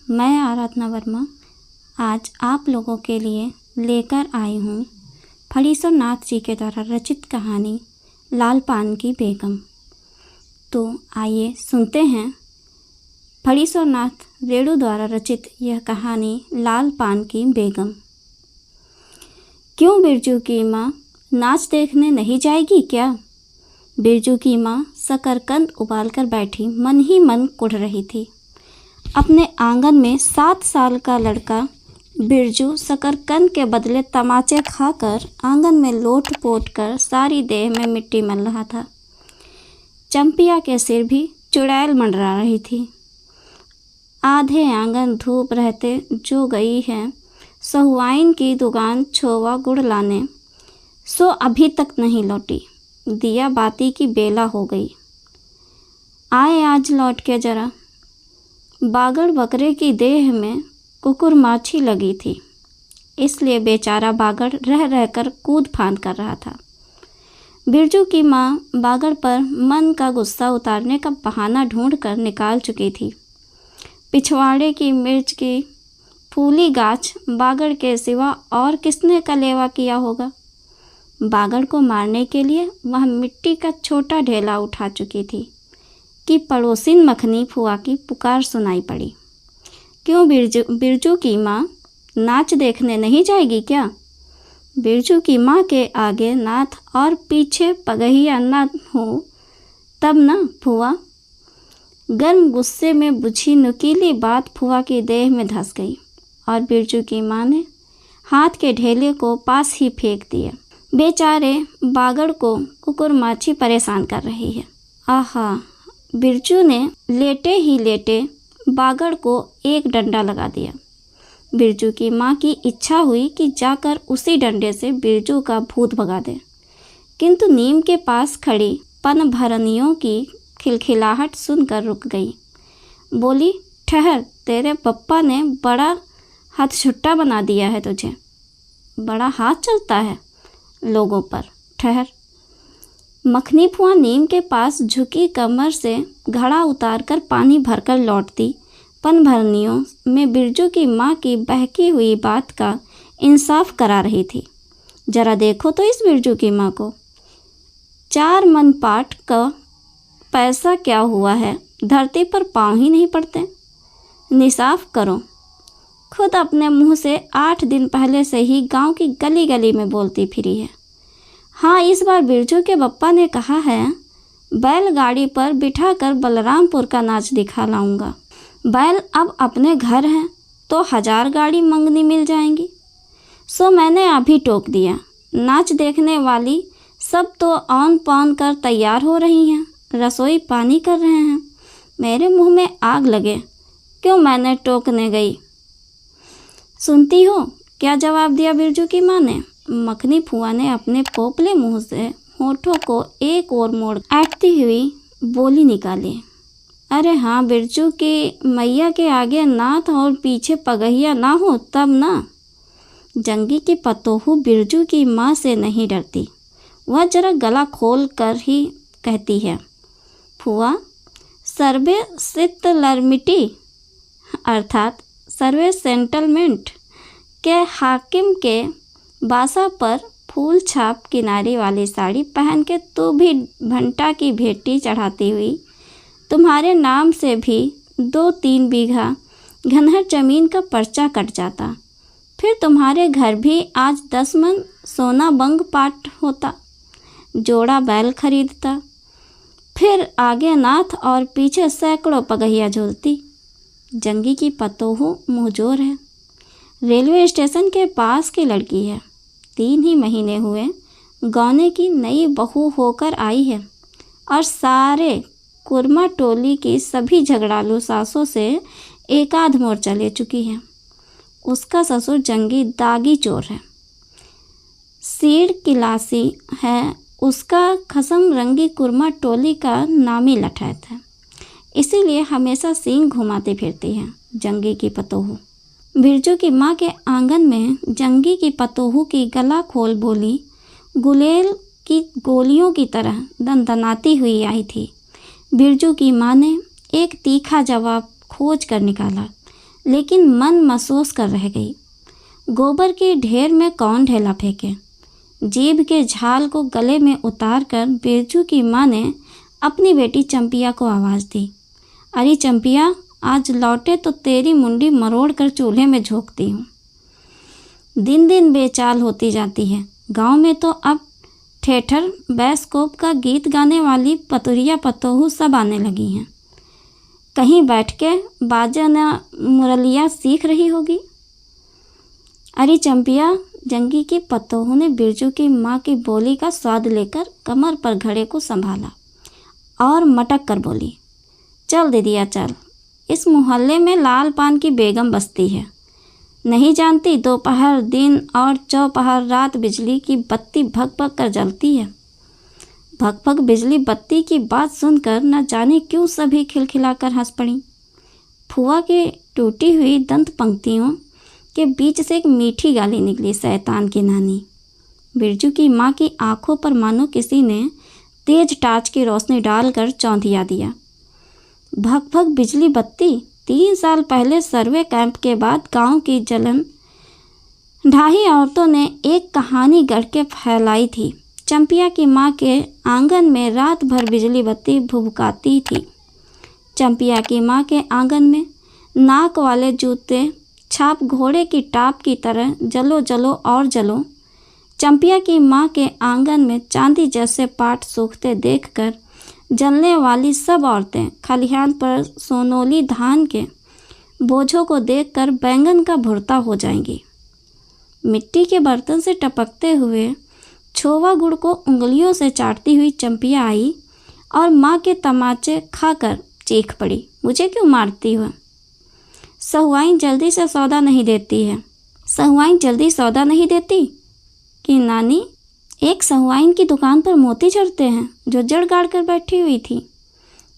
मैं आराधना वर्मा आज आप लोगों के लिए लेकर आई हूँ फणीश्वर नाथ जी के द्वारा रचित कहानी लाल पान की बेगम। तो आइए सुनते हैं फणीश्वर नाथ रेणु द्वारा रचित यह कहानी लाल पान की बेगम। क्यों बिरजू की माँ नाच देखने नहीं जाएगी क्या? बिरजू की माँ शकरकंद उबालकर बैठी मन ही मन कुढ़ रही थी। अपने आंगन में 7 साल का लड़का बिरजू शकरकंद के बदले तमाचे खाकर आंगन में लोट पोट कर सारी देह में मिट्टी मल रहा था। चंपिया के सिर भी चुड़ैल मंडरा रही थी। आधे आंगन धूप रहते जो गई है सहुआइन की दुकान छोवा गुड़ लाने, सो अभी तक नहीं लौटी। दिया बाती की बेला हो गई। आए आज लौट के जरा। बागड़ बकरे की देह में कुकुर माछी लगी थी, इसलिए बेचारा बागड़ रह रहकर कूद फांद कर रहा था। बिरजू की माँ बागड़ पर मन का गुस्सा उतारने का बहाना ढूंढकर निकाल चुकी थी। पिछवाड़े की मिर्च की फूली गाछ बागड़ के सिवा और किसने कलेवा किया होगा। बागड़ को मारने के लिए वह मिट्टी का छोटा ढेला उठा चुकी थी कि पड़ोसिन मखनी फुआ की पुकार सुनाई पड़ी। क्यों बिरजू की माँ नाच देखने नहीं जाएगी क्या? बिरजू की माँ के आगे नाथ और पीछे पगहिया न हो तब ना फुआ। गर्म गुस्से में बुझी नुकीली बात फुआ की देह में धंस गई और बिरजू की माँ ने हाथ के ढेले को पास ही फेंक दिया। बेचारे बागड़ को कुकुर माछी परेशान कर रही है। आहा! बिरजू ने लेटे ही लेटे बागड़ को एक डंडा लगा दिया। बिरजू की माँ की इच्छा हुई कि जाकर उसी डंडे से बिरजू का भूत भगा दे, किंतु नीम के पास खड़ी पनभरनियों की खिलखिलाहट सुनकर रुक गई। बोली, ठहर, तेरे पप्पा ने बड़ा हथछुट्टा बना दिया है तुझे। बड़ा हाथ चलता है लोगों पर, ठहर। मखनी फुआ नीम के पास झुकी कमर से घड़ा उतारकर पानी भरकर लौटती पनभरनियों में बिरजू की माँ की बहकी हुई बात का इंसाफ करा रही थी। जरा देखो तो इस बिरजू की माँ को। 4 मन पाट का पैसा क्या हुआ है, धरती पर पाँव ही नहीं पड़ते। निसाफ करो। खुद अपने मुंह से 8 दिन पहले से ही गांव की गली गली में बोलती फिरी है। हाँ, इस बार बिरजू के बप्पा ने कहा है बैलगाड़ी पर बिठाकर बलरामपुर का नाच दिखा लाऊंगा। बैल अब अपने घर हैं तो 1000 गाड़ी मंगनी मिल जाएंगी। सो मैंने अभी टोक दिया। नाच देखने वाली सब तो औन पौन कर तैयार हो रही हैं, रसोई पानी कर रहे हैं। मेरे मुंह में आग लगे, क्यों मैंने टोकने गई। सुनती हो क्या जवाब दिया बिरजू की माँ ने? मखनी फुआ ने अपने पोपले मुंह से होठों को एक ओर मोड़ ऐठती हुई बोली निकाली। अरे हाँ, बिरजू की मैया के आगे नाथ और पीछे पगहिया ना हो तब ना। जंगी की पतोहू बिरजू की माँ से नहीं डरती। वह जरा गला खोल कर ही कहती है, फुआ, सर्वे सित्तलरमिटी अर्थात सर्वे सेंटलमेंट के हाकिम के बासा पर फूल छाप किनारी वाली साड़ी पहन के तू भी भंटा की भेटी चढ़ाती हुई तुम्हारे नाम से भी 2-3 बीघा घनहर जमीन का पर्चा कट जाता। फिर तुम्हारे घर भी आज 10 मन सोना बंग पाट होता। जोड़ा बैल खरीदता। फिर आगे नाथ और पीछे सैकड़ों पगहिया झूलती। जंगी की पतोहू मुँहजोर है। रेलवे स्टेशन के पास की लड़की है। 3 ही महीने हुए गौने की नई बहू होकर आई है और सारे कुरमा टोली की सभी झगड़ालू सासों से एकाध मोर्चा ले चुकी है। उसका ससुर जंगी दागी चोर है, सीड़ किलासी है। उसका खसम रंगी कुरमा टोली का नामी लठैत है, इसीलिए हमेशा सींग घुमाती फिरती है जंगी की पतोहू। बिरजू की माँ के आंगन में जंगी की पतोहू की गला खोल बोली गुलेल की गोलियों की तरह दनदनाती हुई आई थी। बिरजू की माँ ने एक तीखा जवाब खोज कर निकाला, लेकिन मन महसूस कर रह गई। गोबर के ढेर में कौन ढेला फेंके। जीभ के झाल को गले में उतार कर बिरजू की माँ ने अपनी बेटी चंपिया को आवाज़ दी, अरे चंपिया, आज लौटे तो तेरी मुंडी मरोड़ कर चूल्हे में झोंकती हूँ। दिन दिन बेचाल होती जाती है। गांव में तो अब ठेठर बैस्कोप का गीत गाने वाली पतुरिया पतोहू सब आने लगी हैं। कहीं बैठ के बाजना मुरलिया सीख रही होगी। अरे चंपिया, जंगी की पतोहू ने बिरजू की माँ की बोली का स्वाद लेकर कमर पर घड़े को संभाला और मटक कर बोली, चल दीदिया चल, इस मोहल्ले में लाल पान की बेगम बसती है। नहीं जानती, दोपहर दिन और चौपहर रात बिजली की बत्ती भग भग कर जलती है। भग भग बिजली बत्ती की बात सुनकर न जाने क्यों सभी खिलखिलाकर हंस पड़ी। फुआ के टूटी हुई दंत पंक्तियों के बीच से एक मीठी गाली निकली, शैतान की नानी। बिरजू की माँ की आंखों पर मानो किसी ने तेज टार्च की रोशनी डालकर चौंधिया दिया। भग भग बिजली बत्ती 3 साल पहले सर्वे कैंप के बाद गांव की जलन ढाही औरतों ने एक कहानी गढ़ के फैलाई थी। चंपिया की माँ के आंगन में रात भर बिजली बत्ती भुभकाती थी। चंपिया की माँ के आंगन में नाक वाले जूते छाप घोड़े की टाप की तरह जलो जलो और जलो। चंपिया की माँ के आंगन में चांदी जैसे पाट सूखते देखकर जलने वाली सब औरतें खलिहान पर सोनोली धान के बोझों को देखकर बैंगन का भुर्ता हो जाएंगी। मिट्टी के बर्तन से टपकते हुए छोवा गुड़ को उंगलियों से चाटती हुई चंपिया आई और माँ के तमाचे खाकर चीख पड़ी, मुझे क्यों मारती हो? सहुआइन जल्दी से सौदा नहीं देती है। सहुआइन जल्दी सौदा नहीं देती कि नानी, एक सहुआइन की दुकान पर मोती चढ़ते हैं जो जड़ गाड़ कर बैठी हुई थी।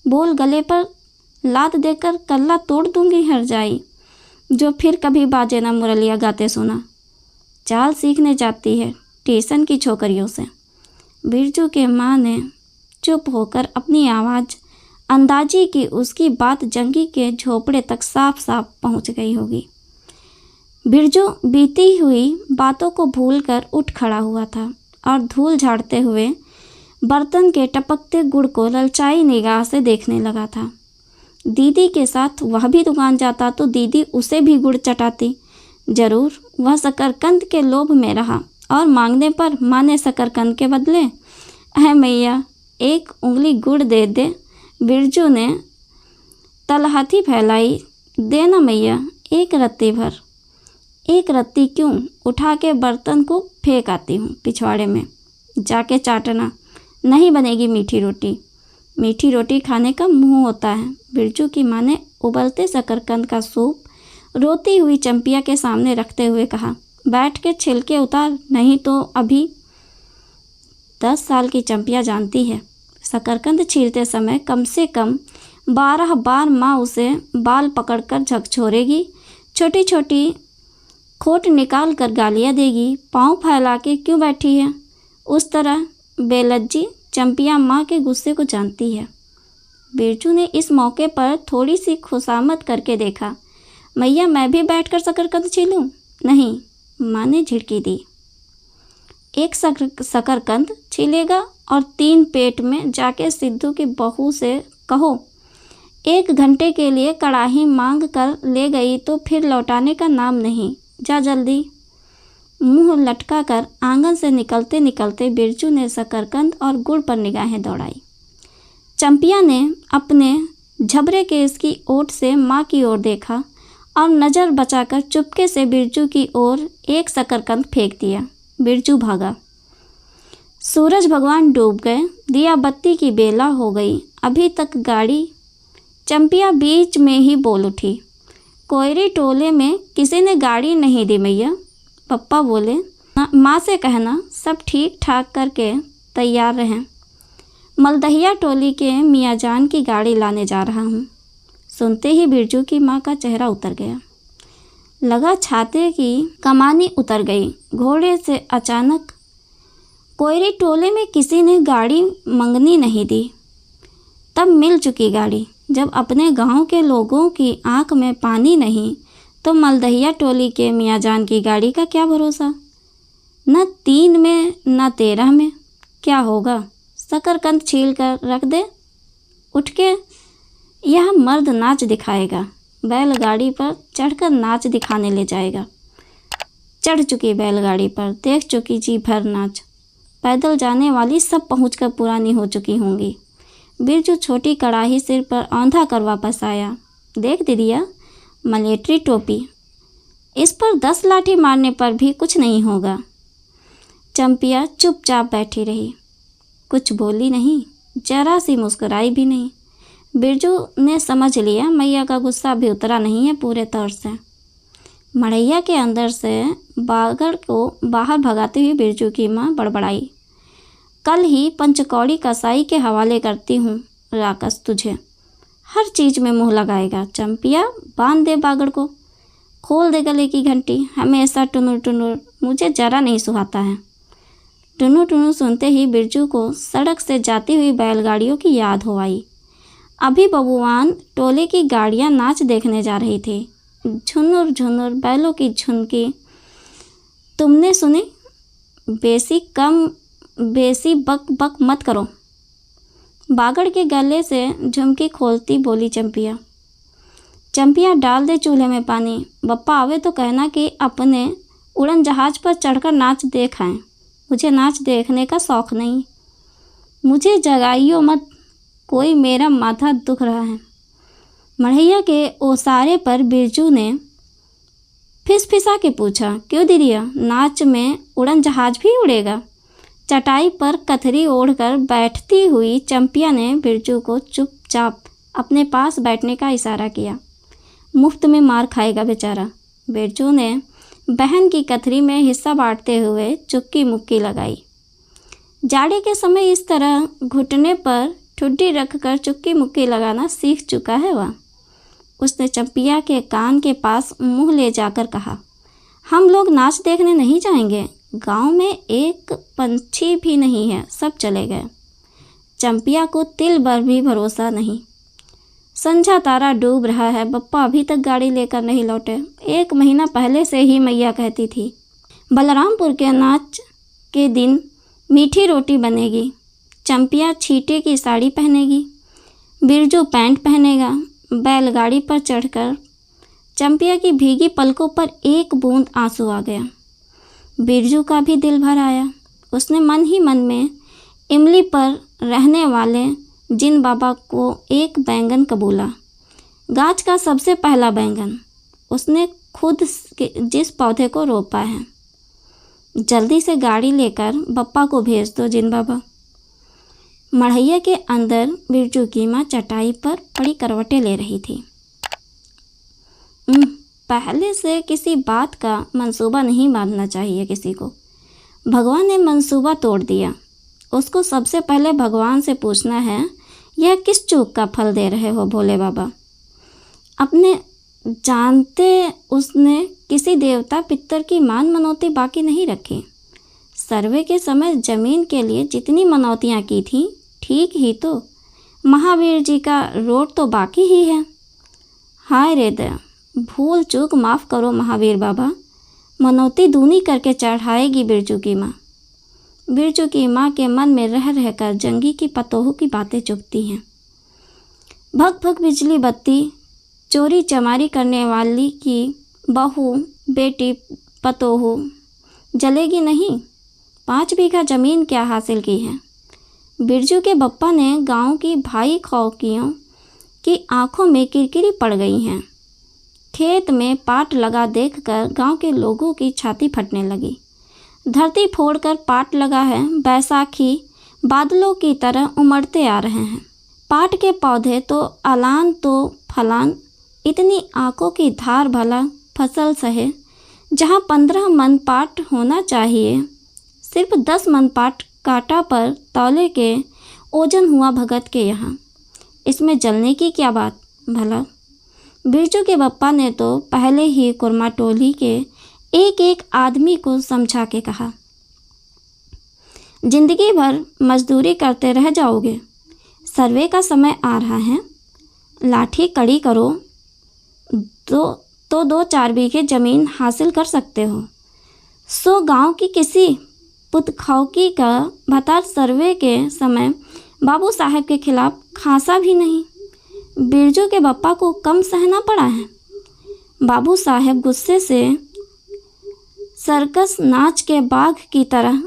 बोल गले पर लात देकर कल्ला तोड़ दूंगी हर जाई, जो फिर कभी बाजे ना मुरलिया गाते सुना। चाल सीखने जाती है स्टेशन की छोकरियों से। बिरजू के माँ ने चुप होकर अपनी आवाज़ अंदाजी की उसकी बात जंगी के झोपड़े तक साफ साफ पहुंच गई होगी। बिरजू बीती हुई बातों को भूलकर उठ खड़ा हुआ था और धूल झाड़ते हुए बर्तन के टपकते गुड़ को ललचाई निगाह से देखने लगा था। दीदी के साथ वह भी दुकान जाता तो दीदी उसे भी गुड़ चटाती। जरूर वह शकरकंद के लोभ में रहा और मांगने पर माँ ने शकरकंद के बदले अह मैया 1 उंगली गुड़ दे दे। बिरजू ने तलहथी फैलाई, देना मैया 1 रत्ती भर। 1 रत्ती क्यों, उठा के बर्तन को फेंक आती हूँ पिछवाड़े में, जाके चाटना, नहीं बनेगी मीठी रोटी। मीठी रोटी खाने का मुंह होता है। बिरजू की माँ ने उबलते शकरकंद का सूप रोती हुई चंपिया के सामने रखते हुए कहा, बैठ के छिलके उतार, नहीं तो अभी। 10 साल की चंपिया जानती है शकरकंद छीलते समय कम से कम 12 बार माँ उसे बाल पकड़कर झकझोरेगी, छोटी छोटी खोट निकाल कर गालियाँ देगी, पाँव फैला के क्यों बैठी है। उस तरह बेलज्जी चंपिया माँ के गुस्से को जानती है। बिरजू ने इस मौके पर थोड़ी सी खुशामद करके देखा, मैया मैं भी बैठकर शकरकंद छीलूं? नहीं, माँ ने झिड़की दी। 1 शकरकंद छीलेगा और 3 पेट में जाके सिद्धू की बहू से कहो 1 घंटे के लिए कड़ाही मांग कर ले गई तो फिर लौटाने का नाम नहीं, जा जल्दी। मुंह लटका कर आंगन से निकलते निकलते बिरजू ने शकरकंद और गुड़ पर निगाहें दौड़ाई। चंपिया ने अपने झबरे केस की ओट से माँ की ओर देखा और नज़र बचाकर चुपके से बिरजू की ओर 1 शकरकंद फेंक दिया। बिरजू भागा। सूरज भगवान डूब गए, दिया बत्ती की बेला हो गई, अभी तक गाड़ी। चंपिया बीच में ही बोल उठी, कोयरी टोले में किसी ने गाड़ी नहीं दी मैया। पप्पा बोले, माँ से कहना सब ठीक ठाक करके तैयार रहें, मलदहिया टोली के मियाँ जान की गाड़ी लाने जा रहा हूँ। सुनते ही बिरजू की माँ का चेहरा उतर गया, लगा छाते की कमानी उतर गई। घोड़े से अचानक कोयरी टोले में किसी ने गाड़ी मंगनी नहीं दी, तब मिल चुकी गाड़ी। जब अपने गांव के लोगों की आंख में पानी नहीं तो मलदहिया टोली के मियाँजान की गाड़ी का क्या भरोसा। न 3 में न 13 में क्या होगा। शकरकंद छील कर रख दे। उठ के यह मर्द नाच दिखाएगा। बैलगाड़ी पर चढ़कर नाच दिखाने ले जाएगा। चढ़ चुकी बैलगाड़ी पर, देख चुकी जी भर नाच। पैदल जाने वाली सब पहुंचकर पुरानी हो चुकी होंगी। बिरजू छोटी कड़ाही सिर पर औंधा कर वापस आया। देख दीदिया, मलेट्री टोपी, इस पर 10 लाठी मारने पर भी कुछ नहीं होगा। चंपिया चुपचाप बैठी रही, कुछ बोली नहीं, जरा सी मुस्कुराई भी नहीं। बिरजू ने समझ लिया मैया का गुस्सा भी उतरा नहीं है पूरे तौर से। मड़ैया के अंदर से बागड़ को बाहर भगाती हुई बिरजू की माँ बड़बड़ाई, कल ही पंचकौड़ी कसाई के हवाले करती हूँ राकस तुझे, हर चीज़ में मुँह लगाएगा। चंपिया बांध दे बागड़ को, खोल दे गले की घंटी, हमेशा टुनुर टुनुर मुझे जरा नहीं सुहाता है। टुनु टुनु सुनते ही बिरजू को सड़क से जाती हुई बैलगाड़ियों की याद हो आई। अभी बबुआन टोले की गाड़ियाँ नाच देखने जा रही थी। झुनुर झुनुर बैलों की झुनकी तुमने सुनी? बेसी बक बक मत करो। बागड़ के गले से झुमकी खोलती बोली चंपिया। चंपिया डाल दे चूल्हे में पानी, बप्पा आवे तो कहना कि अपने उड़न जहाज पर चढ़कर नाच देख आएं। मुझे नाच देखने का शौक़ नहीं। मुझे जगाइयो मत, कोई मेरा माथा दुख रहा है। मड़ैया के ओसारे पर बिरजू ने फिसफिसा के पूछा, क्यों दीदिया, नाच में उड़न जहाज भी उड़ेगा? चटाई पर कथरी ओढ़कर बैठती हुई चंपिया ने बिरजू को चुपचाप अपने पास बैठने का इशारा किया। मुफ्त में मार खाएगा बेचारा। बिरजू ने बहन की कथरी में हिस्सा बांटते हुए चुक्की मुक्की लगाई। जाड़े के समय इस तरह घुटने पर ठुड्डी रखकर चुक्की मुक्की लगाना सीख चुका है वह। उसने चंपिया के कान के पास मुंह ले जाकर कहा, हम लोग नाच देखने नहीं जाएंगे। गांव में एक पंछी भी नहीं है, सब चले गए। चंपिया को तिल भर भी भरोसा नहीं। संझा तारा डूब रहा है, बप्पा अभी तक गाड़ी लेकर नहीं लौटे। 1 महीना पहले से ही मैया कहती थी बलरामपुर के नाच के दिन मीठी रोटी बनेगी। चंपिया छीटे की साड़ी पहनेगी, बिरजू पैंट पहनेगा। बैलगाड़ी पर चढ़कर चंपिया की भीगी पलकों पर एक बूंद आंसू आ गया। बिरजू का भी दिल भर आया। उसने मन ही मन में इमली पर रहने वाले जिन बाबा को एक बैंगन कबूला, गाछ का सबसे पहला बैंगन। उसने खुद जिस पौधे को रोपा है। जल्दी से गाड़ी लेकर बप्पा को भेज दो जिन बाबा। मड़ैया के अंदर बिरजू की माँ चटाई पर बड़ी करवटें ले रही थी। पहले से किसी बात का मंसूबा नहीं बांधना चाहिए किसी को। भगवान ने मंसूबा तोड़ दिया। उसको सबसे पहले भगवान से पूछना है, यह किस चूक का फल दे रहे हो भोले बाबा? अपने जानते उसने किसी देवता पितर की मान मनौती बाकी नहीं रखी। सर्वे के समय जमीन के लिए जितनी मनौतियाँ की थी, ठीक ही तो महावीर जी का रोट तो बाकी ही है। हाय रे दया, भूल चूक माफ़ करो महावीर बाबा, मनौती दूनी करके चढ़ाएगी बिरजू की माँ। बिरजू की माँ के मन में रह रहकर जंगी की पतोहू की बातें चुभती हैं। भग भग बिजली बत्ती, चोरी चमारी करने वाली की बहू बेटी पतोहू जलेगी नहीं। 5 बीघा ज़मीन क्या हासिल की है। बिरजू के बप्पा ने गांव की भाई खौकियों की आंखों में किरकिरी पड़ गई हैं। खेत में पाट लगा देखकर गांव के लोगों की छाती फटने लगी। धरती फोड़कर पाट लगा है, बैसाखी बादलों की तरह उमड़ते आ रहे हैं। पाट के पौधे तो अलान तो फलान, इतनी आंखों की धार भला फसल सहे। जहाँ 15 मन पाट होना चाहिए, सिर्फ 10 मन पाट काटा पर तौले के ओजन हुआ भगत के यहाँ। इसमें जलने की क्या बात भला। बिरजू के बप्पा ने तो पहले ही कुरमा टोली के एक एक आदमी को समझा के कहा, जिंदगी भर मजदूरी करते रह जाओगे। सर्वे का समय आ रहा है, लाठी कड़ी करो, तो 2-4 बीघे ज़मीन हासिल कर सकते हो। सो गांव की किसी पुतखौकी का भतार सर्वे के समय बाबू साहब के खिलाफ खासा भी नहीं। बिरजू के बप्पा को कम सहना पड़ा है। बाबू साहब गुस्से से सर्कस नाच के बाघ की तरह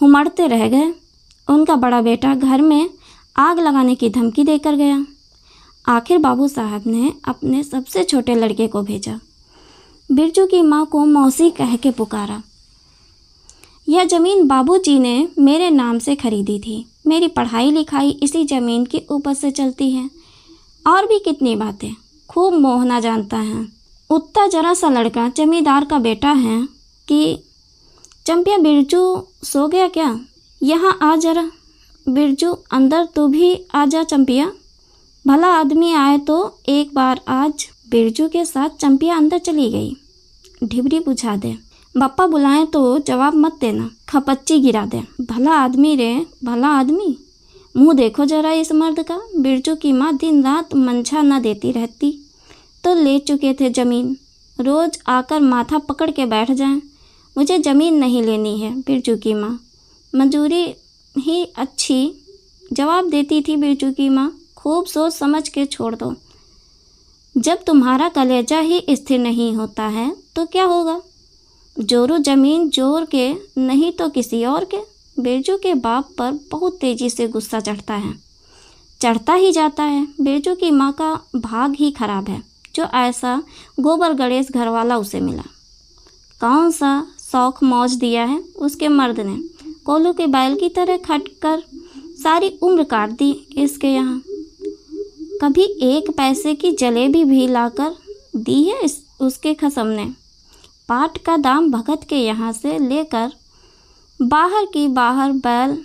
हुमड़ते रह गए। उनका बड़ा बेटा घर में आग लगाने की धमकी देकर गया। आखिर बाबू साहब ने अपने सबसे छोटे लड़के को भेजा। बिरजू की माँ को मौसी कह के पुकारा। यह ज़मीन बाबूजी ने मेरे नाम से खरीदी थी। मेरी पढ़ाई लिखाई इसी ज़मीन की उपज से चलती है। और भी कितनी बातें खूब मोहना जानता है। उतना जरा सा लड़का जमींदार का बेटा है कि चंपिया, बिरजू सो गया क्या? यहाँ आ जरा। बिरजू अंदर तू भी आ जा चंपिया। भला आदमी आए तो एक बार आज। बिरजू के साथ चंपिया अंदर चली गई। ढिबरी बुझा दे। बप्पा बुलाएं तो जवाब मत देना, खपच्ची गिरा दे। भला आदमी रे, भला आदमी। मुंह देखो जरा इस मर्द का। बिरजू की माँ दिन रात मंझा न देती रहती तो ले चुके थे ज़मीन। रोज़ आकर माथा पकड़ के बैठ जाएं। मुझे ज़मीन नहीं लेनी है। बिरजू की माँ मंजूरी ही अच्छी जवाब देती थी। बिरजू की माँ खूब सोच समझ के छोड़ दो। जब तुम्हारा कलेजा ही स्थिर नहीं होता है तो क्या होगा? जोरो ज़मीन जोर के, नहीं तो किसी और के। बिरजू के बाप पर बहुत तेज़ी से गुस्सा चढ़ता ही जाता है। बिरजू की माँ का भाग ही खराब है जो ऐसा गोबर गणेश घरवाला उसे मिला। कौन सा शौक मौज दिया है उसके मर्द ने। कोलू के बैल की तरह खटकर सारी उम्र काट दी इसके यहाँ। कभी एक पैसे की जलेबी भी लाकर दी है उसके खसम ने। पाट का दाम भगत के यहाँ से लेकर बाहर की बाहर बैल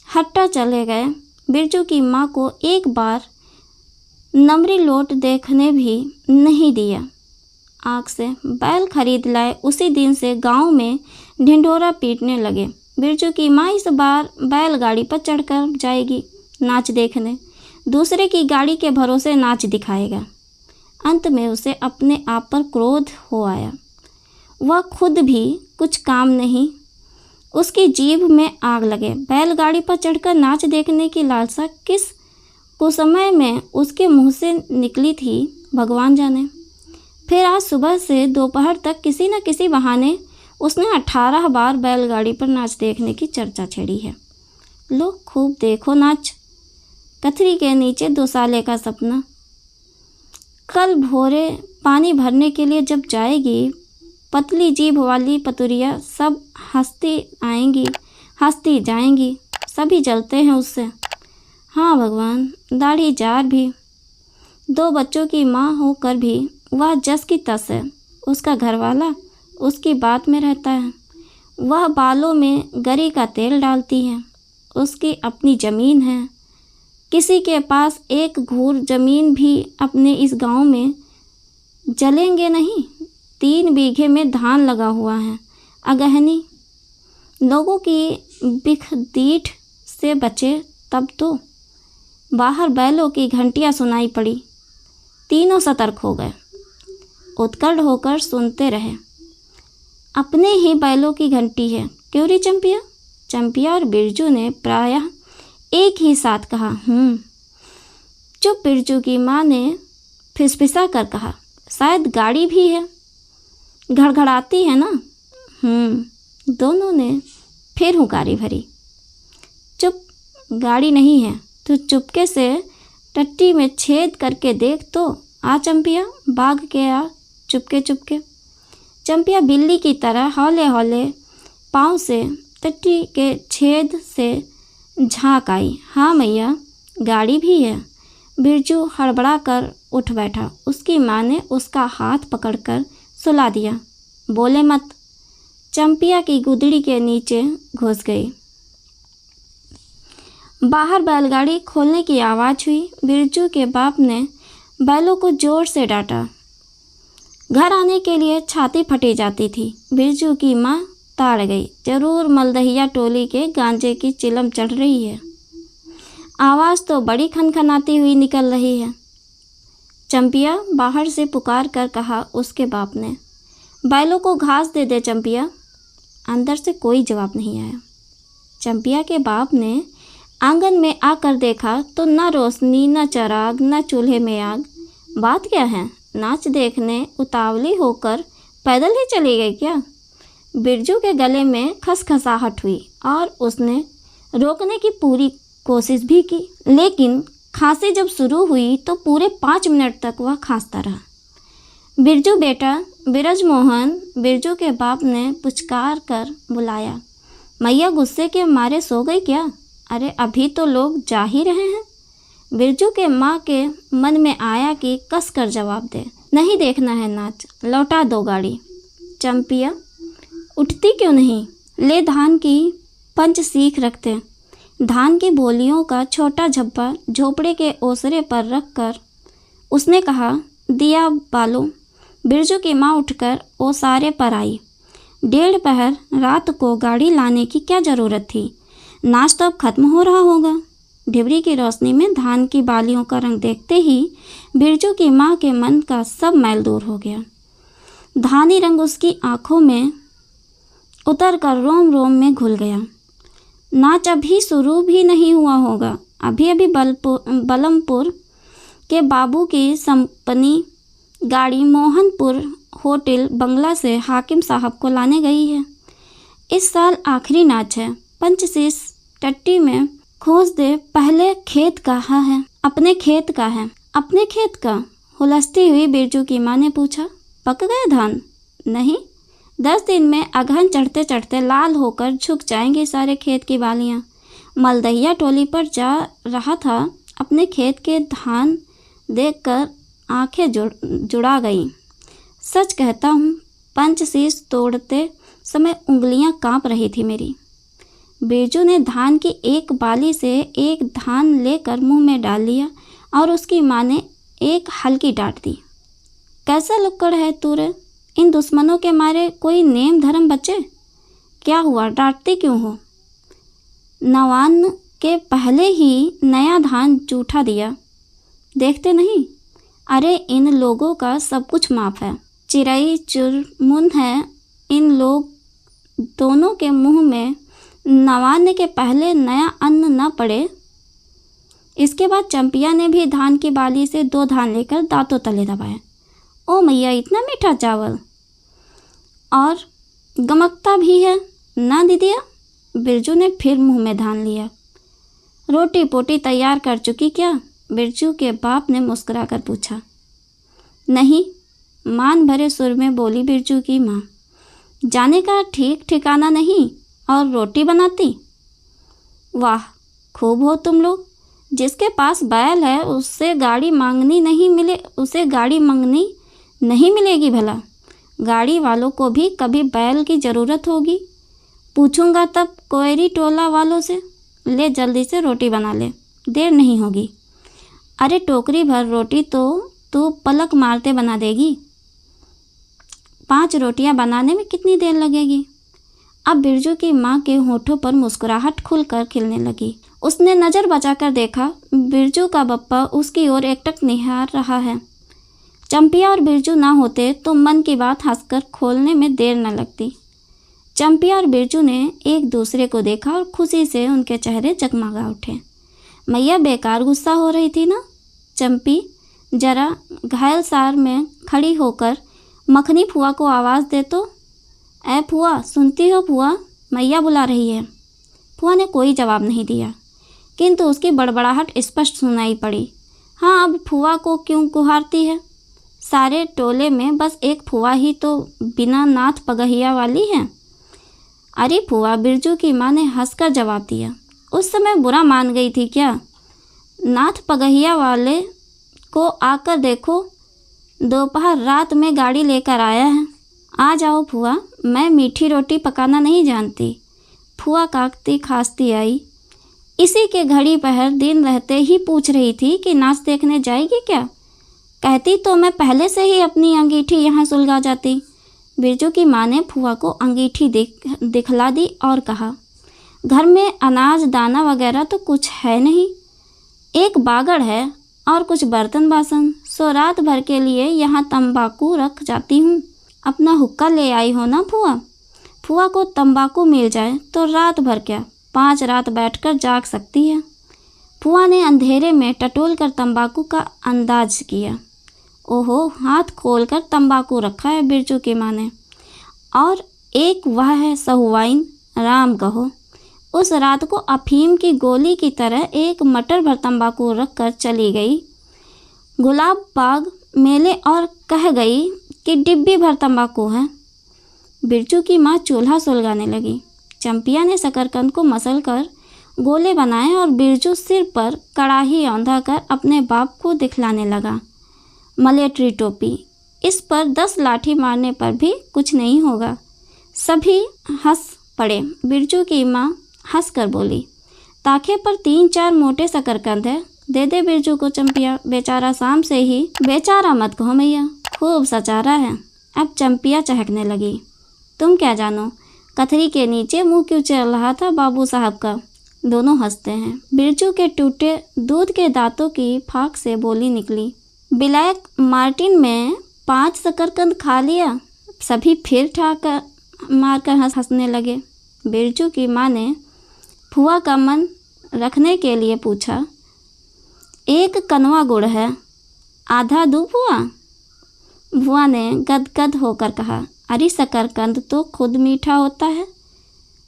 हट्टा चले गए। बिरजू की माँ को एक बार नमरी लोट देखने भी नहीं दिया। आँख से बैल खरीद लाए। उसी दिन से गांव में ढिंढोरा पीटने लगे। बिरजू की माँ इस बार बैलगाड़ी पर चढ़कर जाएगी नाच देखने। दूसरे की गाड़ी के भरोसे नाच दिखाएगा। अंत में उसे अपने आप पर क्रोध हो आया। वह खुद भी कुछ काम नहीं, उसकी जीभ में आग लगे। बैलगाड़ी पर चढ़कर नाच देखने की लालसा किस कुसमय में उसके मुंह से निकली थी भगवान जाने। फिर आज सुबह से दोपहर तक किसी न किसी बहाने उसने 18 बार बैलगाड़ी पर नाच देखने की चर्चा छेड़ी है। लो खूब देखो नाच। कथरी के नीचे 2 साले का सपना। कल भोरे पानी भरने के लिए जब जाएगी, पतली जीभ वाली पतुरिया सब हंसती आएंगी हंसती जाएंगी। सभी जलते हैं उससे। हाँ भगवान, दाढ़ी जार भी। 2 बच्चों की माँ होकर भी वह जस की तस है। उसका घरवाला उसकी बात में रहता है। वह बालों में गरी का तेल डालती है। उसकी अपनी ज़मीन है। किसी के पास एक घूर ज़मीन भी अपने इस गांव में जलेंगे नहीं। 3 बीघे में धान लगा हुआ है। अगहनी लोगों की बिख दीठ से बचे तब तो। बाहर बैलों की घंटियां सुनाई पड़ी। तीनों सतर्क हो गए। उत्कट होकर सुनते रहे। अपने ही बैलों की घंटी है क्यों रे चंपिया? चंपिया और बिरजू ने प्रायः एक ही साथ कहा चुप। बिरजू की माँ ने फिसफिसा कर कहा, शायद गाड़ी भी है, घड़घड़ाती है ना। दोनों ने फिर हुंकारी भरी। चुप, गाड़ी नहीं है। तू चुपके से टट्टी में छेद करके देख तो। आ चंपिया, भाग के आ चुपके चुपके। चंपिया बिल्ली की तरह हौले हौले पाँव से टट्टी के छेद से झाँक आई। हाँ मैया, गाड़ी भी है। बिरजू हड़बड़ा कर उठ बैठा। उसकी माँ ने उसका हाथ पकड़कर सुला दिया। बोले मत। चंपिया की गुदड़ी के नीचे घुस गई। बाहर बैलगाड़ी खोलने की आवाज़ हुई। बिरजू के बाप ने बैलों को जोर से डांटा। घर आने के लिए छाती फटी जाती थी। बिरजू की माँ ताड़ गई। जरूर मलदहिया टोली के गांजे की चिलम चढ़ रही है। आवाज़ तो बड़ी खनखनाती हुई निकल रही है। चंपिया बाहर से पुकार कर कहा उसके बाप ने। बैलों को घास दे दे चंपिया। अंदर से कोई जवाब नहीं आया। चंपिया के बाप ने आंगन में आकर देखा तो न रोशनी, न चिराग, न चूल्हे में आग। बात क्या है? नाच देखने उतावली होकर पैदल ही चली गई क्या? बिरजू के गले में खसखसाहट हुई और उसने रोकने की पूरी कोशिश भी की, लेकिन खांसी जब शुरू हुई तो पूरे 5 मिनट तक वह खांसता रहा। बिरजू बेटा, बिरजमोहन, बिरजू के बाप ने पुचकार कर बुलाया। मैया गुस्से के मारे सो गई क्या? अरे अभी तो लोग जा ही रहे हैं। बिरजू के माँ के मन में आया कि कस कर जवाब दे, नहीं देखना है नाच, लौटा दो गाड़ी। चंपिया उठती क्यों नहीं? ले धान की पंच सीख रखते। धान की बोलियों का छोटा झब्बा झोपड़े के ओसरे पर रख कर उसने कहा, दिया बालो। बिरजू की माँ उठकर ओसारे पर आई। 1:30 पहर रात को गाड़ी लाने की क्या ज़रूरत थी? नाच तो अब खत्म हो रहा होगा। डिबरी की रोशनी में धान की बालियों का रंग देखते ही बिरजू की माँ के मन का सब मैल दूर हो गया। धानी रंग उसकी आंखों में उतर कर रोम रोम में घुल गया। नाच अभी शुरू भी नहीं हुआ होगा। अभी बलमपुर के बाबू की संपनी गाड़ी मोहनपुर होटल बंगला से हाकिम साहब को लाने गई है। इस साल आखिरी नाच है। पंचशीश टट्टी में खोज दे। पहले खेत कहाँ है? अपने खेत का है। अपने खेत का? हुलसती हुई बिरजू की माँ ने पूछा। पक गए धान? नहीं, 10 दिन में अगहन चढ़ते चढ़ते लाल होकर झुक जाएंगे सारे खेत की बालियाँ। मलदहिया टोली पर जा रहा था, अपने खेत के धान देखकर आंखें जुड़ा गईं। सच कहता हूँ, पंचशीश तोड़ते समय उंगलियाँ काँप रही थी मेरी। बिरजू ने धान की एक बाली से एक धान लेकर मुंह में डाल लिया और उसकी माँ ने एक हल्की डांट दी। कैसा लुक्कड़ है तू रे? इन दुश्मनों के मारे कोई नेम धर्म बचे? क्या हुआ, डांटती क्यों हो? नवान के पहले ही नया धान जूठा दिया, देखते नहीं? अरे इन लोगों का सब कुछ माफ़ है। चिरई चुरमुन है इन लोग दोनों के मुंह में। नवाने के पहले नया अन्न न पड़े। इसके बाद चंपिया ने भी धान की बाली से 2 धान लेकर दांतों तले दबाए। ओ मैया, इतना मीठा चावल और गमकता भी है ना दीदिया? बिरजू ने फिर मुंह में धान लिया। रोटी पोटी तैयार कर चुकी क्या? बिरजू के बाप ने मुस्कुराकर पूछा। नहीं, मान भरे सुर में बोली बिरजू की माँ। जाने का ठीक ठिकाना नहीं और रोटी बनाती? वाह, खूब हो तुम लोग। जिसके पास बैल है उसे गाड़ी मांगनी नहीं मिलेगी भला। गाड़ी वालों को भी कभी बैल की ज़रूरत होगी। पूछूंगा तब कोयरी टोला वालों से। ले जल्दी से रोटी बना ले, देर नहीं होगी। अरे टोकरी भर रोटी तो तू पलक मारते बना देगी। 5 रोटियां बनाने में कितनी देर लगेगी? अब बिरजू की माँ के होठों पर मुस्कुराहट खुलकर खिलने लगी। उसने नज़र बचाकर देखा, बिरजू का बप्पा उसकी ओर एकटक निहार रहा है। चंपिया और बिरजू ना होते तो मन की बात हंसकर खोलने में देर न लगती। चंपिया और बिरजू ने एक दूसरे को देखा और खुशी से उनके चेहरे जगमगा उठे। मैया बेकार गुस्सा हो रही थी ना? चंपी जरा घायल सार में खड़ी होकर मखनी फुआ को आवाज़ दे तो। ऐ फुआ, सुनती हो फुआ, मैया बुला रही है। फुआ ने कोई जवाब नहीं दिया, किंतु उसकी बड़बड़ाहट स्पष्ट सुनाई पड़ी। हाँ, अब फुआ को क्यों गुहारती है? सारे टोले में बस एक फुआ ही तो बिना नाथ पगहिया वाली है। अरे फुआ, बिरजू की माँ ने हंसकर जवाब दिया। उस समय बुरा मान गई थी क्या? नाथ पगहिया वाले को आकर देखो, दोपहर रात में गाड़ी लेकर आया है। आ जाओ फुआ, मैं मीठी रोटी पकाना नहीं जानती। फुआ काकती खांसती आई। इसी के घड़ी पहर दिन रहते ही पूछ रही थी कि नाच देखने जाएगी क्या? कहती तो मैं पहले से ही अपनी अंगीठी यहाँ सुलगा जाती। बिरजू की माँ ने फुआ को अंगीठी दिखला दी और कहा, घर में अनाज दाना वगैरह तो कुछ है नहीं। एक बागड़ है, और कुछ बर्तन बासन, सो रात भर के लिए यहाँ तंबाकू रख जाती हूँ। अपना हुक्का ले आई हो ना फुआ? फुआ को तंबाकू मिल जाए तो रात भर क्या 5 रात बैठकर जाग सकती है। फुआ ने अंधेरे में टटोल कर तंबाकू का अंदाज किया। ओहो, हाथ खोलकर तंबाकू रखा है बिरजू की माँ ने, और एक वह है सहुवाइन, राम कहो। उस रात को अफीम की गोली की तरह एक मटर भर तंबाकू रख कर चली गई गुलाब बाग मेले और कह गई कि डिब्बी भर तंबाकू है। बिरजू की माँ चूल्हा सुलगाने लगी। चंपिया ने शकरकंद को मसल कर गोले बनाए और बिरजू सिर पर कड़ाही औंधा कर अपने बाप को दिखलाने लगा। मलेट्री टोपी, इस पर 10 लाठी मारने पर भी कुछ नहीं होगा। सभी हंस पड़े। बिरजू की माँ हंस कर बोली, ताखे पर 3-4 मोटे शकरकंद है, दे दे बिरजू को चंपिया, बेचारा शाम से ही। बेचारा मत कहो मैया, खूब सचारा है। अब चंपिया चहकने लगी। तुम क्या जानो कथरी के नीचे मुंह क्यों चल रहा था बाबू साहब का। दोनों हंसते हैं। बिरजू के टूटे दूध के दांतों की फाक से बोली निकली, ब्लैक मार्टिन में 5 शकरकंद खा लिया। सभी फिर ठाकर मारकर हंसने लगे। बिरजू की माँ ने फुआ का मन रखने के लिए पूछा, 1 कनवा गुड़ है, आधा दूँ फुआ? फुआ ने गदगद होकर कहा, अरे शकरकंद तो खुद मीठा होता है,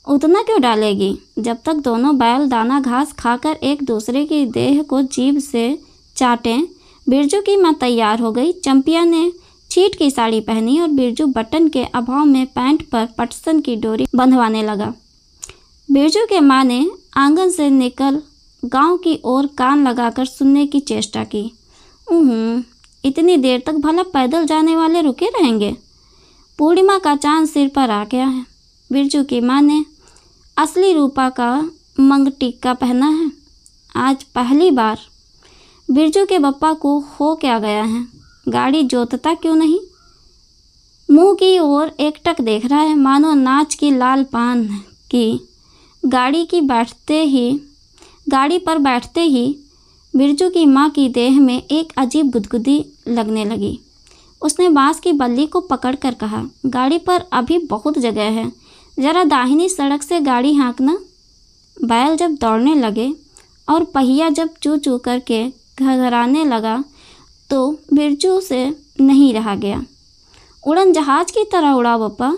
उतना क्यों डालेगी? जब तक दोनों बैल दाना घास खाकर एक दूसरे की देह को जीभ से चाटें। बिरजू की माँ तैयार हो गई। चंपिया ने छीट की साड़ी पहनी और बिरजू बटन के अभाव में पैंट पर पटसन की डोरी बंधवाने लगा। बिरजू के माँ ने आंगन से निकल गांव की ओर कान लगाकर सुनने की चेष्टा की। इतनी देर तक भला पैदल जाने वाले रुके रहेंगे? पूर्णिमा का चांद सिर पर आ गया है। बिरजू की माँ ने असली रूपा का मंग टिक्का पहना है। आज पहली बार बिरजू के बप्पा को हो क्या गया है, गाड़ी जोतता क्यों नहीं? मुंह की ओर एकटक देख रहा है, मानो नाच की लाल पान की। गाड़ी पर बैठते ही बिरजू की माँ की देह में एक अजीब गुदगुदी लगने लगी। उसने बांस की बल्ली को पकड़कर कहा, गाड़ी पर अभी बहुत जगह है, जरा दाहिनी सड़क से गाड़ी हाँकना। बैल जब दौड़ने लगे और पहिया जब चू चू करके घरघराने लगा तो बिरजू से नहीं रहा गया। उड़न जहाज की तरह उड़ा बप्पा।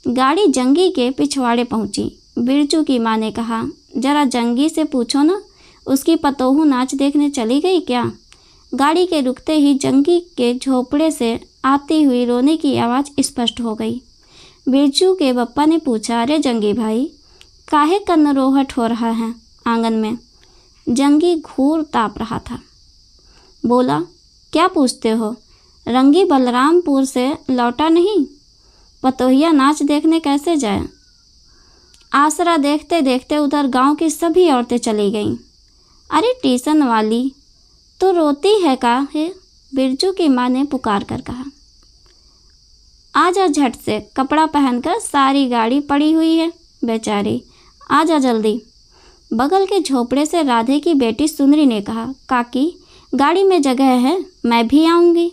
गाड़ी जंगी के पिछवाड़े पहुंची। बिरजू की माँ ने कहा, जरा जंगी से पूछो ना, उसकी पतोहू नाच देखने चली गई क्या? गाड़ी के रुकते ही जंगी के झोपड़े से आती हुई रोने की आवाज़ स्पष्ट हो गई। बिरजू के बप्पा ने पूछा, अरे जंगी भाई, काहे कन्नरोहट हो रहा है आंगन में? जंगी घूर ताप रहा था। बोला, क्या पूछते हो? रंगी बलरामपुर से लौटा नहीं, पतोहिया नाच देखने कैसे जाए? आसरा देखते देखते उधर गांव की सभी औरतें चली गईं। अरे टीसन वाली तो रोती है का है? बिरजू की माँ ने पुकार कर कहा, आजा झट से, कपड़ा पहनकर सारी गाड़ी पड़ी हुई है बेचारी, आजा जल्दी। बगल के झोपड़े से राधे की बेटी सुंदरी ने कहा, काकी गाड़ी में जगह है, मैं भी आऊँगी।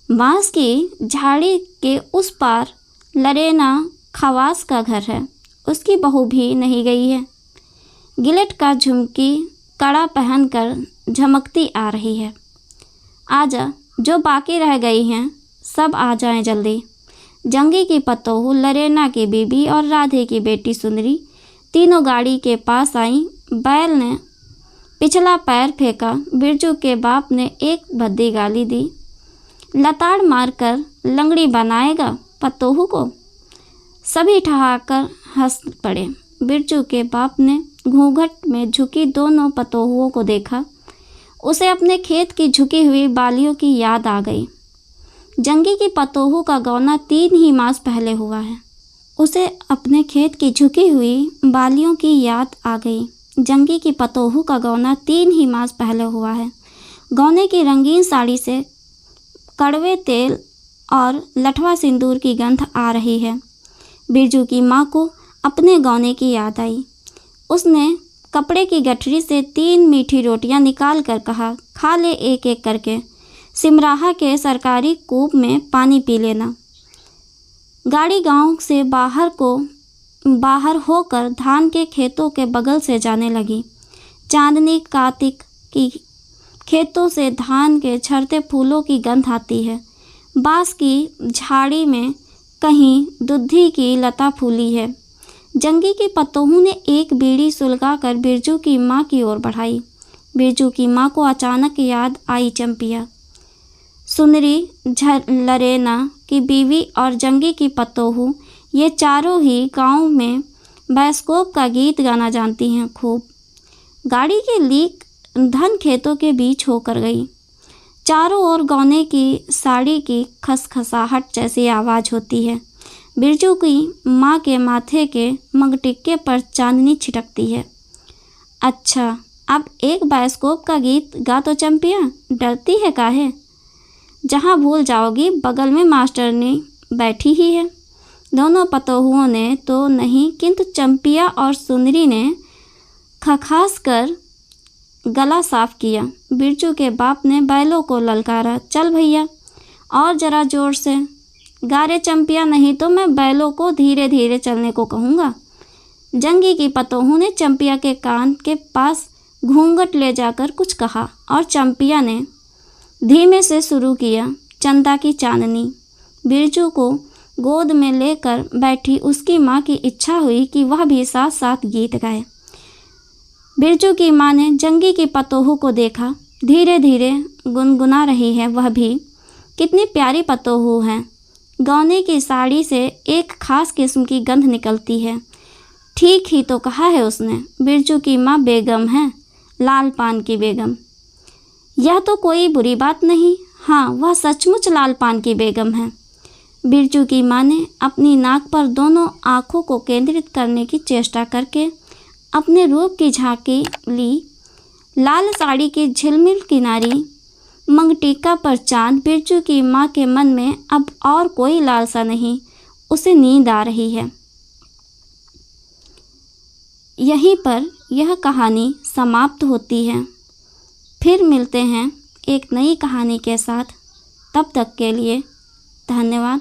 बांस की झाड़ी के उस पार लरेना खवास का घर है, उसकी बहू भी नहीं गई है। गिलेट का झुमकी कड़ा पहनकर झमकती आ रही है। आजा, जो बाकी रह गई हैं सब आ जाएं जल्दी। जंगी की पतोहू, लरेना की बीबी और राधे की बेटी सुंदरी तीनों गाड़ी के पास आईं। बैल ने पिछला पैर फेंका। बिरजू के बाप ने एक भद्दी गाली दी, लताड़ मारकर लंगड़ी बनाएगा पतोहू को। सभी ठहाकर हंस पड़े। बिरजू के बाप ने घूंघट में झुकी दोनों पतोहुओं को देखा। उसे अपने खेत की झुकी हुई बालियों की याद आ गई। जंगी की पतोहू का गौना 3 ही मास पहले हुआ है। उसे अपने खेत की झुकी हुई बालियों की याद आ गई। जंगी की पतोहू का गौना 3 ही मास पहले हुआ है। गौने की रंगीन साड़ी से कड़वे तेल और लठवा सिंदूर की गंध आ रही है। बिरजू की माँ को अपने गौने की याद आई। उसने कपड़े की गठरी से 3 मीठी रोटियां निकाल कर कहा, खा ले एक एक करके। सिमराहा के सरकारी कूप में पानी पी लेना। गाड़ी गांव से बाहर होकर धान के खेतों के बगल से जाने लगी। चांदनी कार्तिक की खेतों से धान के झड़ते फूलों की गंध आती है। बांस की झाड़ी में कहीं दुधी की लता फूली है। जंगी की पतोहू ने एक बीड़ी सुलगाकर बिरजू की माँ की ओर बढ़ाई। बिरजू की माँ को अचानक याद आई चंपिया, सुनरी झलरेना की बीवी और जंगी की पतोहू, ये चारों ही गांव में बाइस्कोप का गीत गाना जानती हैं खूब। गाड़ी की लीक धन खेतों के बीच होकर गई। चारों ओर गौने की साड़ी की खसखसाहट जैसी आवाज़ होती है। बिरजू की माँ के माथे के मगटिक्के पर चांदनी छिटकती है। अच्छा, अब एक बाइस्कोप का गीत गा तो चंपिया, डरती है काहे? जहाँ भूल जाओगी बगल में मास्टरनी बैठी ही है। दोनों पतोहुओं ने तो नहीं, किंतु चंपिया और सुंदरी ने खखास कर गला साफ किया। बिरजू के बाप ने बैलों को ललकारा, चल भैया और ज़रा ज़ोर से गा रे चंपिया, नहीं तो मैं बैलों को धीरे धीरे चलने को कहूँगा। जंगी की पतोहू ने चंपिया के कान के पास घूंघट ले जाकर कुछ कहा और चंपिया ने धीमे से शुरू किया, चंदा की चांदनी। बिरजू को गोद में लेकर बैठी उसकी माँ की इच्छा हुई कि वह भी साथ साथ गीत गाए। बिरजू की माँ ने जंगी की पतोहू को देखा, धीरे धीरे गुनगुना रही है वह भी। कितनी प्यारी पतोहू है। गौने की साड़ी से एक खास किस्म की गंध निकलती है। ठीक ही तो कहा है उसने, बिरजू की माँ बेगम है, लाल पान की बेगम। यह तो कोई बुरी बात नहीं, हाँ वह सचमुच लाल पान की बेगम है। बिरजू की माँ ने अपनी नाक पर दोनों आँखों को केंद्रित करने की चेष्टा करके अपने रूप की झांकी ली। लाल साड़ी की झिलमिल किनारी, मंगटिका पर चांद। बिरजू की माँ के मन में अब और कोई लालसा नहीं, उसे नींद आ रही है। यहीं पर यह कहानी समाप्त होती है। फिर मिलते हैं एक नई कहानी के साथ। तब तक के लिए धन्यवाद।